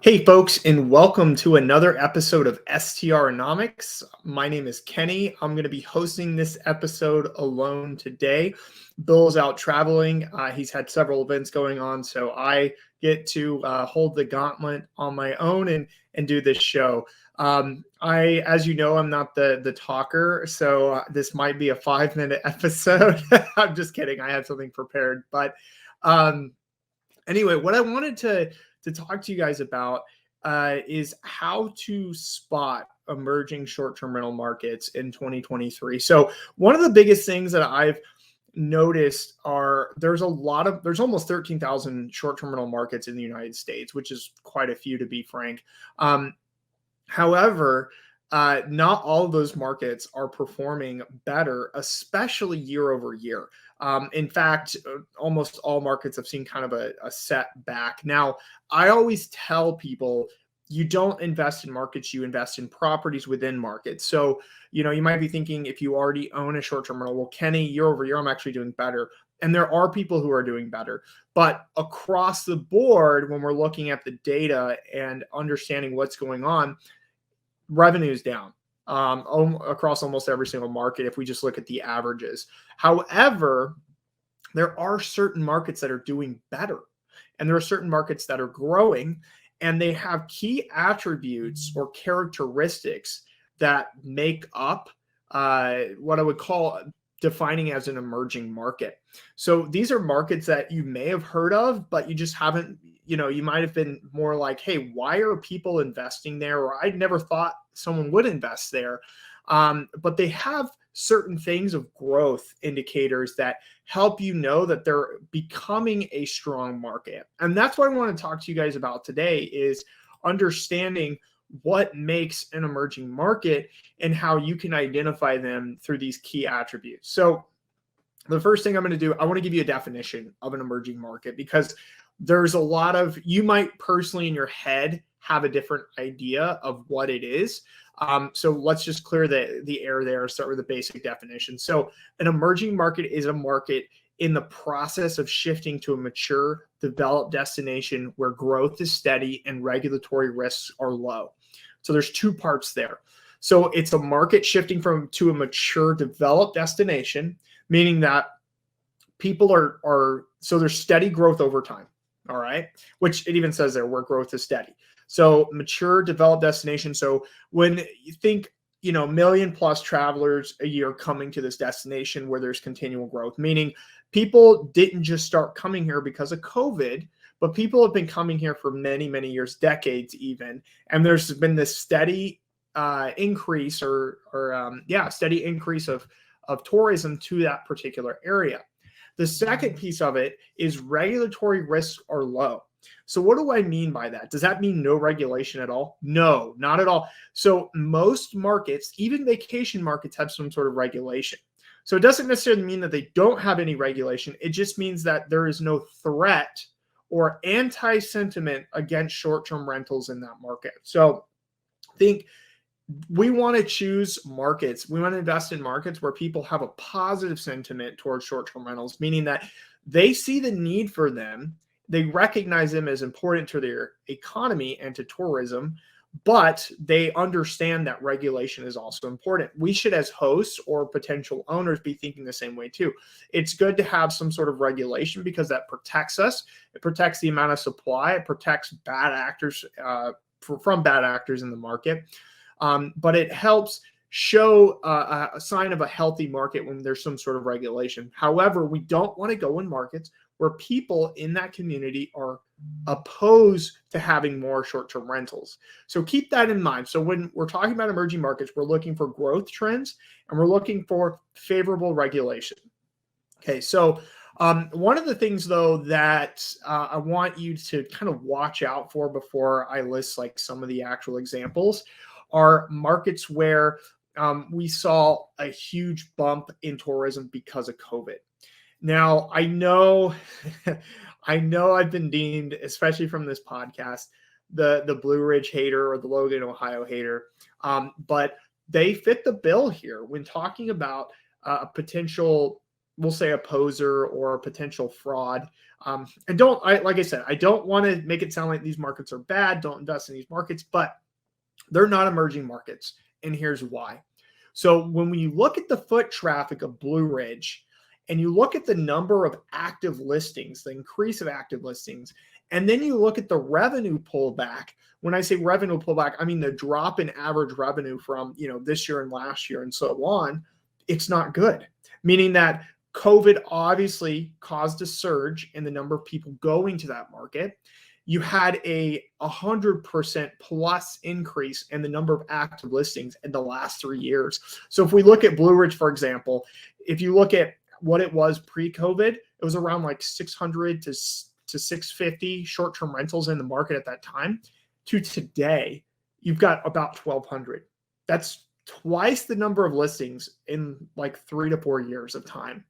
Hey, folks, and welcome to another episode of STRonomics. My name is Kenny. I'm going to be hosting this episode alone today. Bill's out traveling. He's had several events going on, so I get to hold the gauntlet on my own and do this show. As you know, I'm not the talker, so this might be a 5-minute episode. I'm just kidding. I have something prepared, but um, anyway, what I wanted to talk to you guys about is how to spot emerging short-term rental markets in 2023. So one of the biggest things that I've noticed are there's almost 13,000 short-term rental markets in the United States, which is quite a few to be frank. However, not all of those markets are performing better, especially year over year. In fact, almost all markets have seen kind of a setback. Now, I always tell people you don't invest in markets, you invest in properties within markets. So, you might be thinking if you already own a short-term rental, well, Kenny, year over year, I'm actually doing better. And there are people who are doing better. But across the board, when we're looking at the data and understanding what's going on, revenue is down across almost every single market if we just look at the averages. However, there are certain markets that are doing better, and there are certain markets that are growing, and they have key attributes or characteristics that make up what I would call defining as an emerging market. So these are markets that you may have heard of, but you just haven't, you might have been more like, hey, why are people investing there? Or I'd never thought someone would invest there. But they have certain things of growth indicators that help you know that they're becoming a strong market. And that's what I want to talk to you guys about today is understanding what makes an emerging market and how you can identify them through these key attributes. So the first thing I'm going to do, I want to give you a definition of an emerging market because there's a lot of, you might personally in your head have a different idea of what it is. So let's just clear the air there and start with the basic definition. So an emerging market is a market in the process of shifting to a mature, developed destination where growth is steady and regulatory risks are low. So there's two parts there. So it's a market shifting to a mature, developed destination, meaning that people so there's steady growth over time. All right. Which it even says there where growth is steady. So mature, developed destination. So when you think, million plus travelers a year coming to this destination where there's continual growth, meaning people didn't just start coming here because of COVID, but people have been coming here for many, many years, decades even. And there's been this steady increase steady increase of tourism to that particular area. The second piece of it is regulatory risks are low. So what do I mean by that? Does that mean no regulation at all? No, not at all. So most markets, even vacation markets, have some sort of regulation. So it doesn't necessarily mean that they don't have any regulation. It just means that there is no threat or anti-sentiment against short-term rentals in that market. So think we want to choose markets. We want to invest in markets where people have a positive sentiment towards short-term rentals, meaning that they see the need for them. They recognize them as important to their economy and to tourism, but they understand that regulation is also important. We should, as hosts or potential owners, be thinking the same way too. It's good to have some sort of regulation because that protects us. It protects the amount of supply. It protects bad actors from bad actors in the market. But it helps show a sign of a healthy market when there's some sort of regulation. However, we don't want to go in markets where people in that community are opposed to having more short-term rentals. So keep that in mind. So when we're talking about emerging markets, we're looking for growth trends and we're looking for favorable regulation. Okay, so one of the things, though, that I want you to kind of watch out for before I list like some of the actual examples are markets where we saw a huge bump in tourism because of COVID. Now, I know I've been deemed, especially from this podcast, the Blue Ridge hater or the Logan, Ohio hater, but they fit the bill here when talking about a potential we'll say a poser or a potential fraud. And like I said, I don't want to make it sound like these markets are bad. Don't invest in these markets, but they're not emerging markets. And here's why. So when you look at the foot traffic of Blue Ridge and you look at the number of active listings, the increase of active listings, and then you look at the revenue pullback. When I say revenue pullback, I mean the drop in average revenue from, this year and last year and so on. It's not good, meaning that COVID obviously caused a surge in the number of people going to that market. You had a 100% plus increase in the number of active listings in the last 3 years. So if we look at Blue Ridge, for example, if you look at what it was pre-COVID, it was around like 600 to 650 short-term rentals in the market at that time. To today, you've got about 1,200. That's twice the number of listings in like 3 to 4 years of time,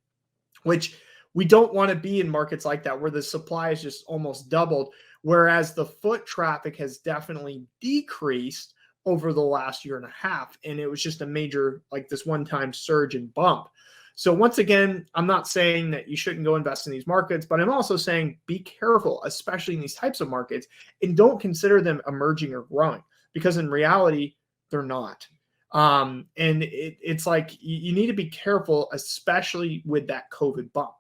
which we don't want to be in markets like that where the supply is just almost doubled, whereas the foot traffic has definitely decreased over the last year and a half. And it was just a major, like this one-time surge and bump. So once again, I'm not saying that you shouldn't go invest in these markets, but I'm also saying be careful, especially in these types of markets, and don't consider them emerging or growing, because in reality, they're not. And it's like you need to be careful, especially with that COVID bump.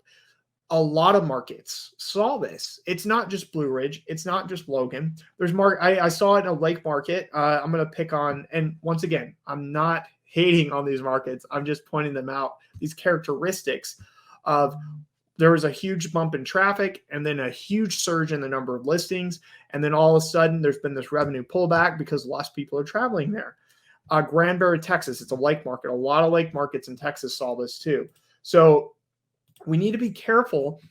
A lot of markets saw this. It's not just Blue Ridge. It's not just Logan. There's I saw it in a lake market. I'm going to pick on, and once again, I'm not hating on these markets. I'm just pointing them out, these characteristics of there was a huge bump in traffic and then a huge surge in the number of listings. And then all of a sudden there's been this revenue pullback because less people are traveling there. Granbury, Texas, it's a lake market. A lot of lake markets in Texas saw this too. So we need to be careful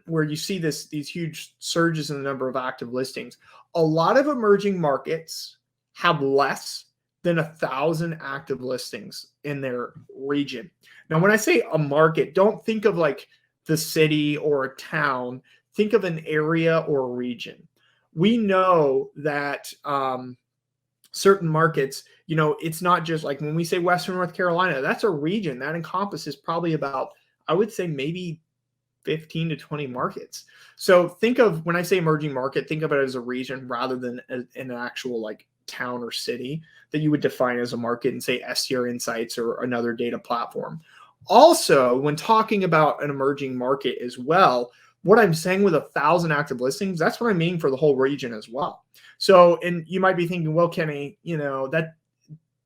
where you see these huge surges in the number of active listings. A lot of emerging markets have less than 1,000 active listings in their region. Now, when I say a market, don't think of like the city or a town. Think of an area or a region. We know that certain markets, it's not just like when we say Western North Carolina, that's a region that encompasses probably about, I would say maybe 15 to 20 markets. So think of, when I say emerging market, think of it as a region rather than an actual like town or city that you would define as a market and say STR Insights or another data platform. Also, when talking about an emerging market as well, what I'm saying with 1,000 active listings, that's what I mean for the whole region as well. So, and you might be thinking, well, Kenny, that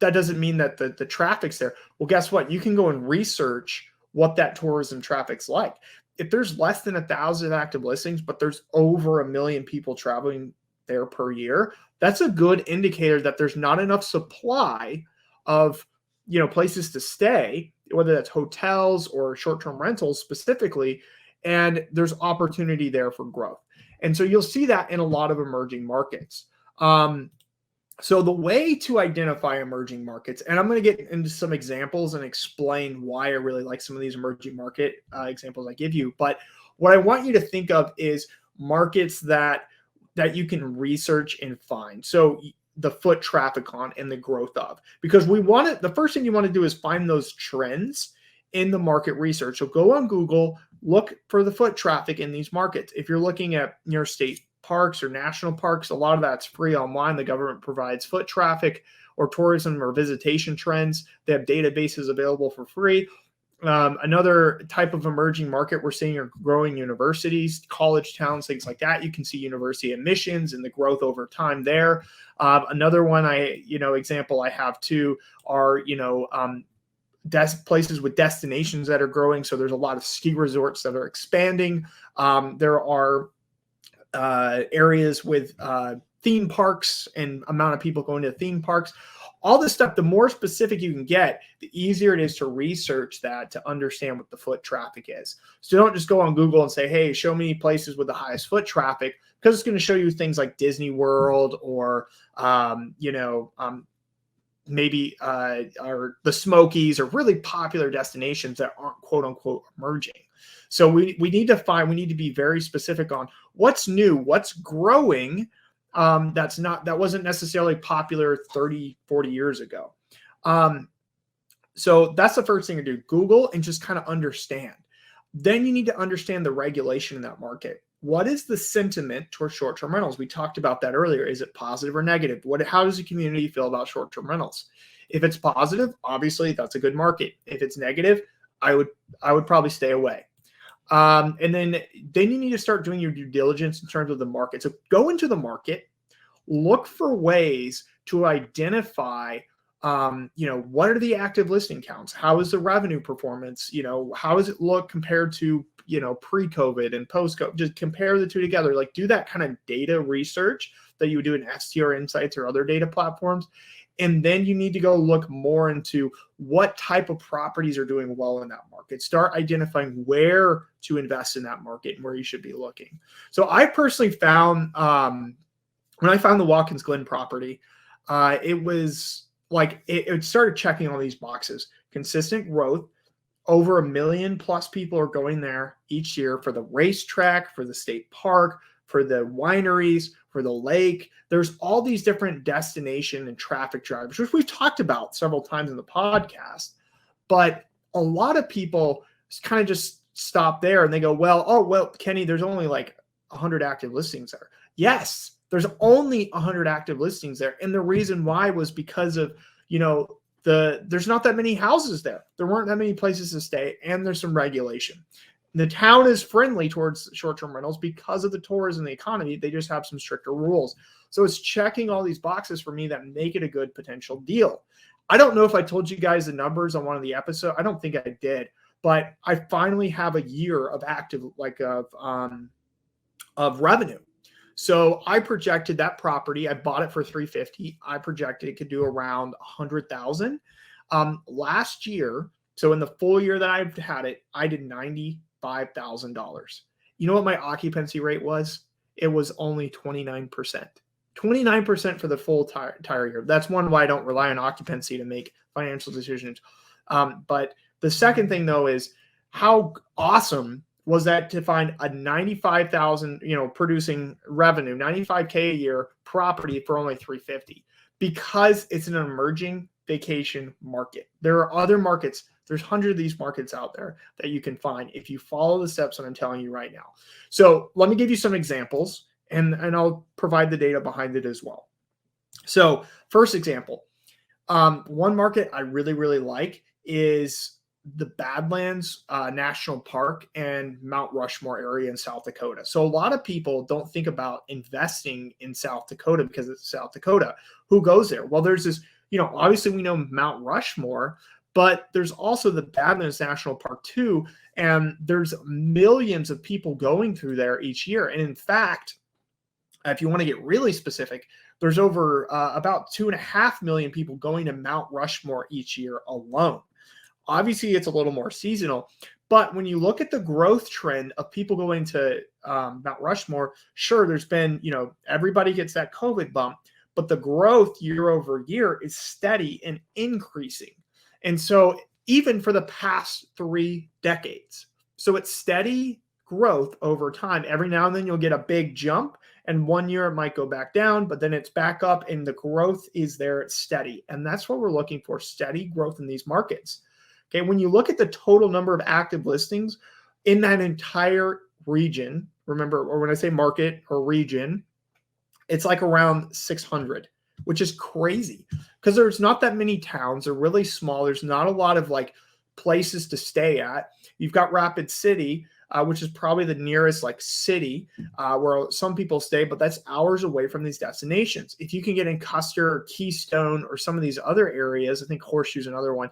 doesn't mean that the traffic's there. Well, guess what? You can go and research what that tourism traffic's like. If there's less than 1,000 active listings, but there's over 1 million people traveling there per year, that's a good indicator that there's not enough supply of, places to stay, whether that's hotels or short-term rentals specifically, and there's opportunity there for growth. And so you'll see that in a lot of emerging markets. So the way to identify emerging markets, and I'm going to get into some examples and explain why I really like some of these emerging market examples I give you. But what I want you to think of is markets that you can research and find. So the foot traffic on and the growth of, because the first thing you want to do is find those trends in the market research. So go on Google, look for the foot traffic in these markets. If you're looking at your state parks or national parks, a lot of that's free online. The government provides foot traffic or tourism or visitation trends. They have databases available for free. Another type of emerging market we're seeing are growing universities, college towns, things like that. You can see university admissions and the growth over time there. Another one example I have too are, places with destinations that are growing. So there's a lot of ski resorts that are expanding. There are areas with theme parks and amount of people going to theme parks. All this stuff, the more specific you can get, the easier it is to research that to understand what the foot traffic is. So don't just go on Google and say, hey, show me places with the highest foot traffic, because it's going to show you things like Disney World or, maybe or the Smokies, or really popular destinations that aren't quote unquote emerging. So we need to be very specific on what's new, what's growing, that wasn't necessarily popular 30, 40 years ago. So that's the first thing to do. Google and just kind of understand. Then you need to understand the regulation in that market. What is the sentiment towards short-term rentals? We talked about that earlier. Is it positive or negative? How does the community feel about short-term rentals? If it's positive, obviously that's a good market. If it's negative, I would probably stay away. And then you need to start doing your due diligence in terms of the market. So go into the market, look for ways to identify, what are the active listing counts? How is the revenue performance? How does it look compared to, pre-COVID and post-COVID? Just compare the two together. Like, do that kind of data research that you would do in STR Insights or other data platforms. And then you need to go look more into what type of properties are doing well in that market. Start identifying where to invest in that market and where you should be looking. So I personally found, when I found the Watkins Glen property, it was like it started checking all these boxes. Consistent growth. Over 1 million plus people are going there each year for the racetrack, for the state park, for the wineries, for the lake. There's all these different destination and traffic drivers, which we've talked about several times in the podcast. But a lot of people kind of just stop there and they go, well, Kenny, there's only like 100 active listings there. Yes, there's only 100 active listings there. And the reason why was because of, there's not that many houses there. There weren't that many places to stay, and there's some regulation. The town is friendly towards short-term rentals because of the tourism and the economy. They just have some stricter rules. So it's checking all these boxes for me that make it a good potential deal. I don't know if I told you guys the numbers on one of the episodes. I don't think I did, but I finally have a year of active, of revenue. So I projected that property. I bought it for $350,000. I projected it could do around $100,000 last year. So in the full year that I've had it, I did $95,000. You know what my occupancy rate was? It was only 29%. 29% for the full entire year. That's one why I don't rely on occupancy to make financial decisions. But the second thing, though, is how awesome was that to find a 95,000, producing revenue, 95K a year property for only $350,000, because it's an emerging vacation market. There are other markets. There's hundreds of these markets out there that you can find if you follow the steps that I'm telling you right now. So let me give you some examples, and I'll provide the data behind it as well. So first example, one market I really, really like is the Badlands National Park and Mount Rushmore area in South Dakota. So a lot of people don't think about investing in South Dakota because it's South Dakota. Who goes there? Well, there's this, obviously we know Mount Rushmore, but there's also the Badlands National Park too. And there's millions of people going through there each year. And in fact, if you want to get really specific, there's over about 2.5 million people going to Mount Rushmore each year alone. Obviously, it's a little more seasonal, but when you look at the growth trend of people going to Mount Rushmore, sure, there's been, everybody gets that COVID bump, but the growth year over year is steady and increasing. And so even for the past 3 decades, so it's steady growth over time. Every now and then you'll get a big jump, and one year it might go back down, but then it's back up and the growth is there. It's steady. And that's what we're looking for, steady growth in these markets. Okay, when you look at the total number of active listings in that entire region, remember, or when I say market or region, it's like around 600, which is crazy because there's not that many towns. They're really small. There's not a lot of places to stay at. You've got Rapid City, which is probably the nearest city where some people stay, but that's hours away from these destinations. If you can get in Custer or Keystone or some of these other areas, I think Horseshoe's another one,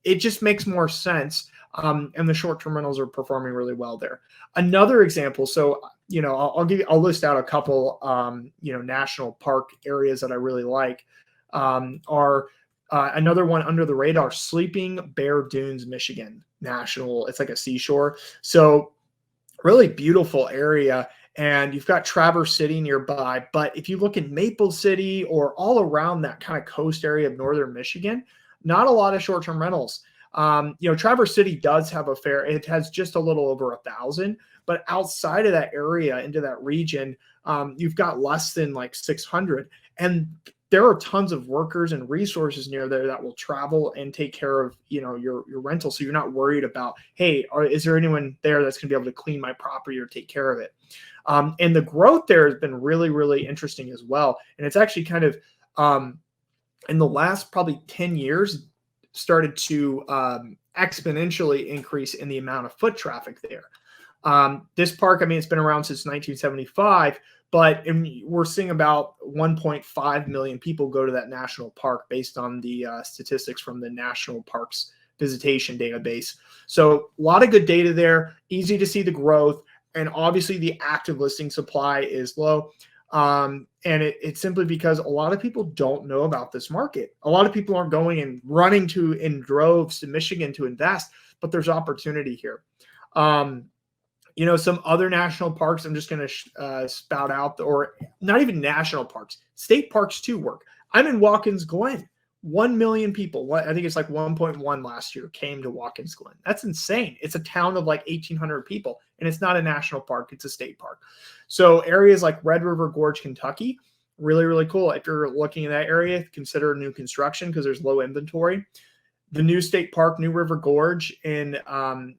it just makes more sense. And the short-term rentals are performing really well there. Another example, so, I'll list out a couple, national park areas that I really like, are another one under the radar, Sleeping Bear Dunes, Michigan National. It's like a seashore. So really beautiful area. And you've got Traverse City nearby. But if you look in Maple City or all around that kind of coast area of northern Michigan, not a lot of short-term rentals. Traverse City does have it has just a little over 1,000, but outside of that area into that region, you've got less than 600. And there are tons of workers and resources near there that will travel and take care of, your rental. So you're not worried about, hey, is there anyone there that's going to be able to clean my property or take care of it? And the growth there has been really, really interesting as well. And it's actually kind of in the last probably 10 years started to exponentially increase in the amount of foot traffic there. This park, I mean, it's been around since 1975, but we're seeing about 1.5 million people go to that national park based on the statistics from the National Parks Visitation Database. So a lot of good data there, easy to see the growth, and obviously the active listing supply is low. And it's simply because a lot of people don't know about this market. A lot of people aren't going and running in droves to Michigan to invest, but there's opportunity here. Some other national parks I'm just going to spout out, or not even national parks, state parks too work. I'm in Watkins Glen. 1 million people, I think it's like 1.1 last year, came to Watkins Glen. That's insane. It's a town of like 1,800 people, and it's not a national park. It's a state park. So areas like Red River Gorge, Kentucky, really, really cool. If you're looking in that area, consider new construction because there's low inventory. The new state park, New River Gorge in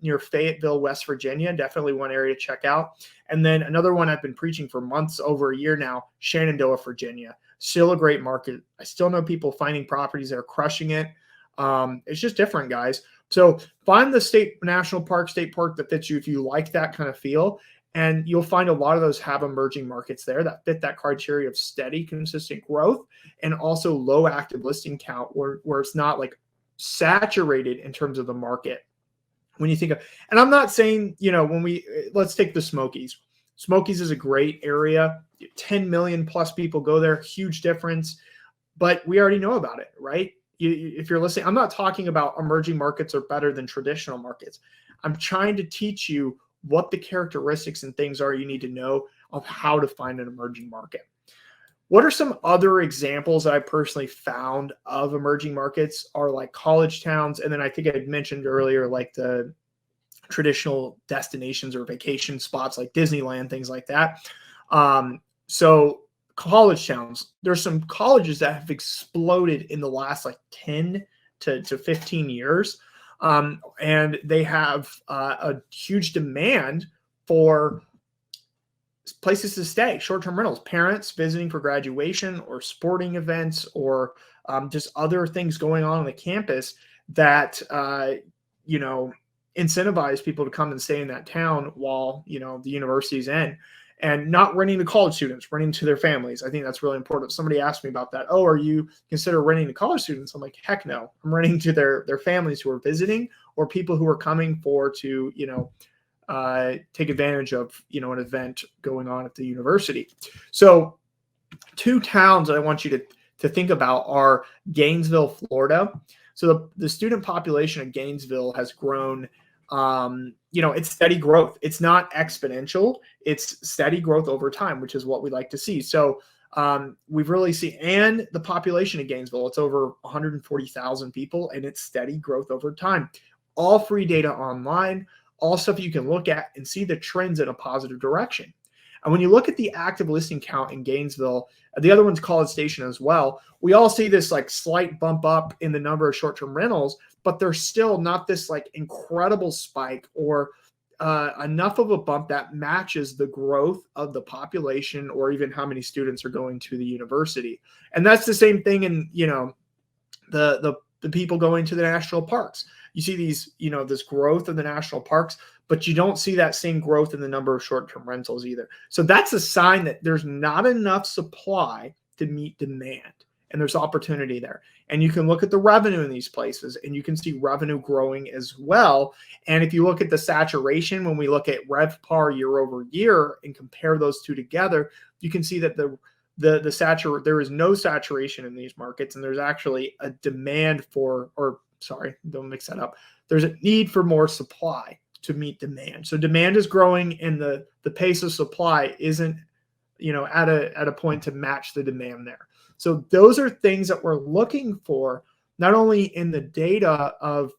near Fayetteville, West Virginia, definitely one area to check out. And then another one I've been preaching for months, over a year now, Shenandoah, Virginia. Still a great market. I still know people finding properties that are crushing it. It's just different, guys. So find the national park, state park that fits you if you like that kind of feel. And you'll find a lot of those have emerging markets there that fit that criteria of steady, consistent growth and also low active listing count where it's not like saturated in terms of the market. When you think of, and I'm not saying, let's take the Smokies. Smokies is a great area. 10 million plus people go there, huge difference, but we already know about it, right? If you're listening, I'm not talking about emerging markets are better than traditional markets. I'm trying to teach you what the characteristics and things are you need to know of how to find an emerging market. What are some other examples that I personally found of emerging markets are like college towns. And then I think I had mentioned earlier, like the traditional destinations or vacation spots like Disneyland, things like that. So college towns, there's some colleges that have exploded in the last like 10 to 15 years. And they have a huge demand for places to stay, short-term rentals, parents visiting for graduation or sporting events or just other things going on the campus that, incentivize people to come and stay in that town while, the university's in, and not renting to college students, renting to their families. I think that's really important. Somebody asked me about that. Oh, are you consider renting to college students? I'm like, heck no. I'm renting to their families who are visiting or people who are coming to, take advantage of, an event going on at the university. So 2 towns that I want you to think about are Gainesville, Florida. So the student population of Gainesville has grown, it's steady growth. It's not exponential. It's steady growth over time, which is what we like to see. So we've really seen, and the population of Gainesville, it's over 140,000 people, and it's steady growth over time. All free data online, all stuff you can look at and see the trends in a positive direction. And when you look at the active listing count in Gainesville, the other one's College Station as well, we all see this like slight bump up in the number of short-term rentals, but there's still not this like incredible spike or enough of a bump that matches the growth of the population or even how many students are going to the university. And that's the same thing in, the people going to the national parks. You see these, this growth in the national parks, but you don't see that same growth in the number of short-term rentals either. So that's a sign that there's not enough supply to meet demand, and there's opportunity there. And you can look at the revenue in these places, and you can see revenue growing as well. And if you look at the saturation, when we look at RevPAR year over year and compare those two together, you can see that there is no saturation in these markets, and there's actually a demand for, or sorry, don't mix that up. There's a need for more supply to meet demand. So demand is growing, and the pace of supply isn't, at a point to match the demand there. So those are things that we're looking for, not only in the data of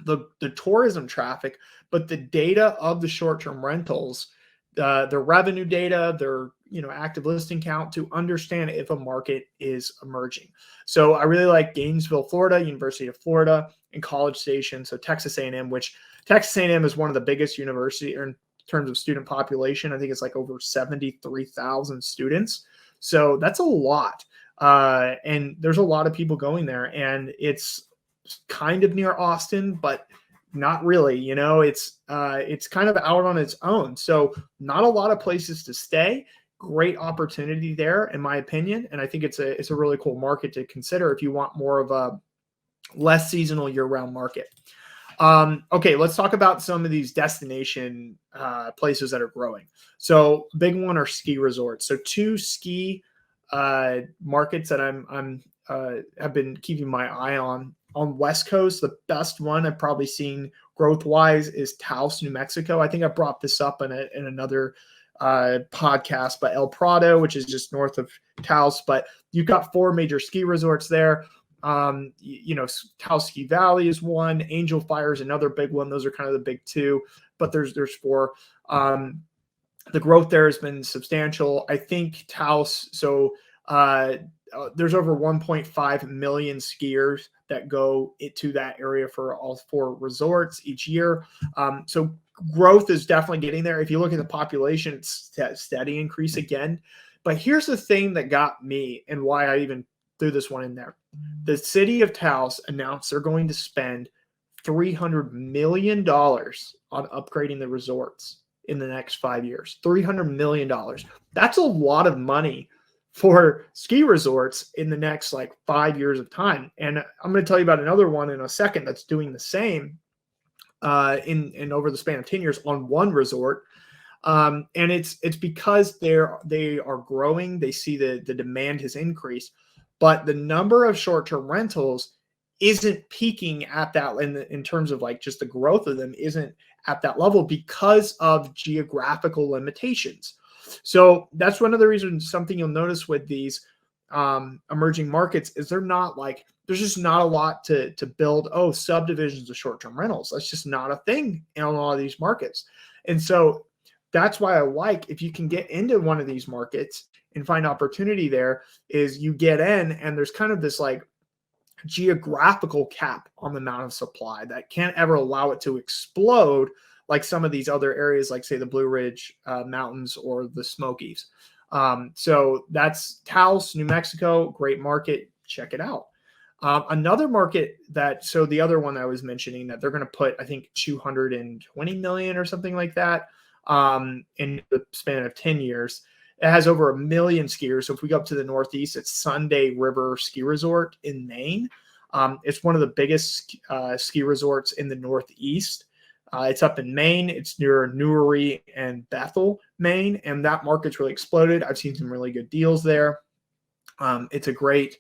the tourism traffic, but the data of the short-term rentals, their revenue data, their active listing count to understand if a market is emerging. So I really like Gainesville, Florida, University of Florida, and College Station. So Texas A&M, which Texas A&M is one of the biggest university in terms of student population. I think it's like over 73,000 students. So that's a lot. And there's a lot of people going there, and it's kind of near Austin, but not really. It's kind of out on its own. So not a lot of places to stay. Great opportunity there, in my opinion. And I think it's a really cool market to consider if you want more of a less seasonal year-round market. Okay, let's talk about some of these destination places that are growing. So big one are ski resorts. So two ski markets that I'm have been keeping my eye on West Coast. The best one I've probably seen growth wise is Taos, New Mexico. I think I brought this up in another podcast, but El Prado, which is just north of Taos. But you've got 4 major ski resorts there. Taos Ski Valley is one. Angel Fire is another big one. Those are kind of the big 2, but there's 4. The growth there has been substantial. I think Taos, so there's over 1.5 million skiers that go into that area for all 4 resorts each year. So growth is definitely getting there. If you look at the population, it's steady increase again. But here's the thing that got me and why I even threw this one in there. The city of Taos announced they're going to spend $300 million on upgrading the resorts in the next 5 years. $300 million. That's a lot of money for ski resorts in the next 5 years of time. And I'm going to tell you about another one in a second that's doing the same in over the span of 10 years on one resort. And it's because they are growing. They see the demand has increased, but the number of short-term rentals isn't peaking at that in terms of just the growth of them isn't at that level because of geographical limitations. So that's one of the reasons. Something you'll notice with these emerging markets is there's just not a lot to build subdivisions of short-term rentals. That's just not a thing in a lot of these markets. And so that's why if you can get into one of these markets and find opportunity there, is you get in and there's kind of this geographical cap on the amount of supply that can't ever allow it to explode like some of these other areas, like say the Blue Ridge Mountains or the Smokies. So that's Taos, New Mexico, great market. Check it out. Another market so the other one I was mentioning that they're going to put, I think, 220 million or something like that in the span of 10 years. It has over 1 million skiers. So if we go up to the Northeast, it's Sunday River Ski Resort in Maine. It's one of the biggest ski resorts in the Northeast. It's up in Maine. It's near Newry and Bethel, Maine, and that market's really exploded. I've seen some really good deals there. It's a great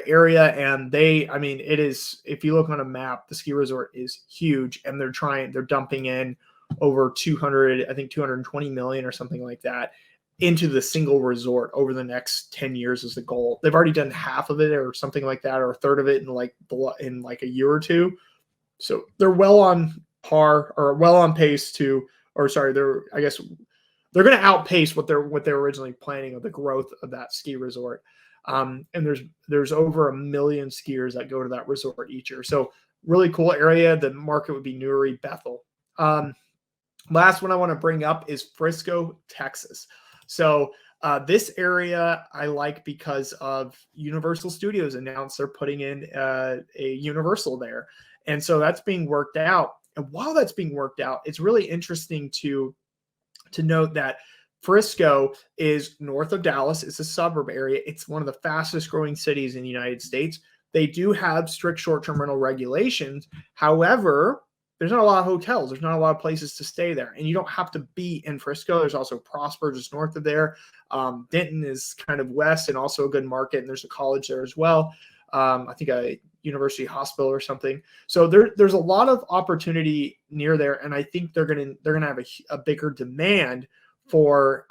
area, and it is. If you look on a map, the ski resort is huge, and they're dumping in over 220 million or something like that into the single resort over the next 10 years is the goal. They've already done half of it or something like that, or a third of it in a year or two. So they're well on par or well on pace they're going to outpace what they're originally planning of the growth of that ski resort. And there's over 1 million skiers that go to that resort each year. So really cool area. The market would be Newry, Bethel. Last one I want to bring up is Frisco, Texas. So this area I like because of Universal Studios announced they're putting in a Universal there. And so that's being worked out. And while that's being worked out, it's really interesting to note that Frisco is north of Dallas. It's a suburb area. It's one of the fastest growing cities in the United States. They do have strict short-term rental regulations. However, there's not a lot of hotels. There's not a lot of places to stay there. And you don't have to be in Frisco. There's also Prosper just north of there. Denton is kind of west and also a good market. And there's a college there as well. I think a university hospital or something. So there's a lot of opportunity near there. And I think they're going to have a bigger demand for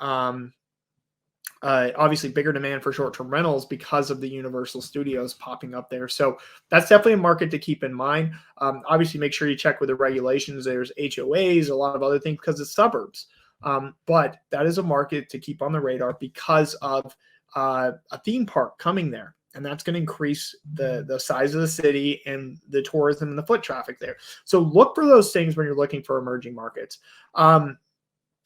obviously bigger demand for short-term rentals because of the Universal Studios popping up there. So that's definitely a market to keep in mind. Obviously, make sure you check with the regulations. There's HOAs, a lot of other things because it's suburbs. But that is a market to keep on the radar because of a theme park coming there. And that's going to increase the size of the city and the tourism and the foot traffic there. So look for those things when you're looking for emerging markets.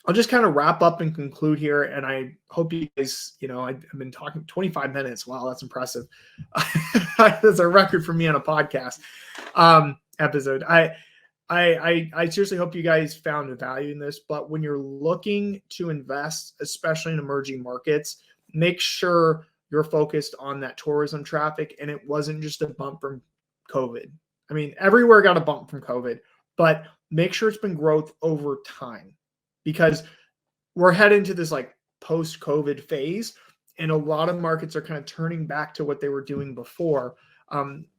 I'll just kind of wrap up and conclude here. And I hope you guys, I've been talking 25 minutes. Wow, that's impressive. That's a record for me on a podcast episode. I seriously hope you guys found value in this. But when you're looking to invest, especially in emerging markets, make sure you're focused on that tourism traffic. And it wasn't just a bump from COVID. I mean, everywhere got a bump from COVID, but make sure it's been growth over time, because we're heading to this like post-COVID phase, and a lot of markets are kind of turning back to what they were doing before.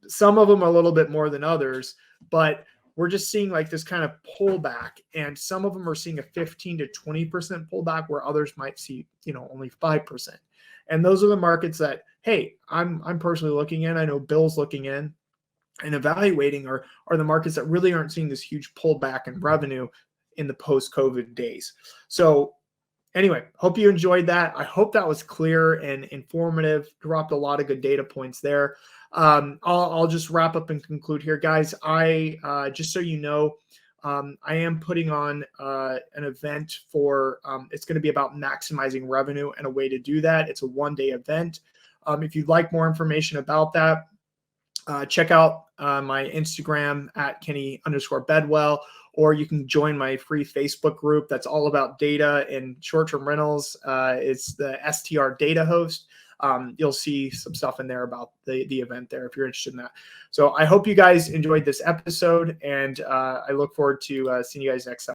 Some of them a little bit more than others, but we're just seeing like this kind of pullback, and some of them are seeing a 15 to 20% pullback where others might see, only 5%. And those are the markets that, hey, I'm personally looking in. I know Bill's looking in and evaluating are the markets that really aren't seeing this huge pullback in revenue in the post-COVID days. So anyway, hope you enjoyed that. I hope that was clear and informative. Dropped a lot of good data points there. I'll just wrap up and conclude here, guys. I just so you know, I am putting on an event for, it's going to be about maximizing revenue, and a way to do that. It's a one-day event. If you'd like more information about that, check out my Instagram at Kenny_Bedwell, or you can join my free Facebook group that's all about data and short-term rentals. It's the STR Data Host. You'll see some stuff in there about the event there if you're interested in that. So I hope you guys enjoyed this episode, and I look forward to seeing you guys next time.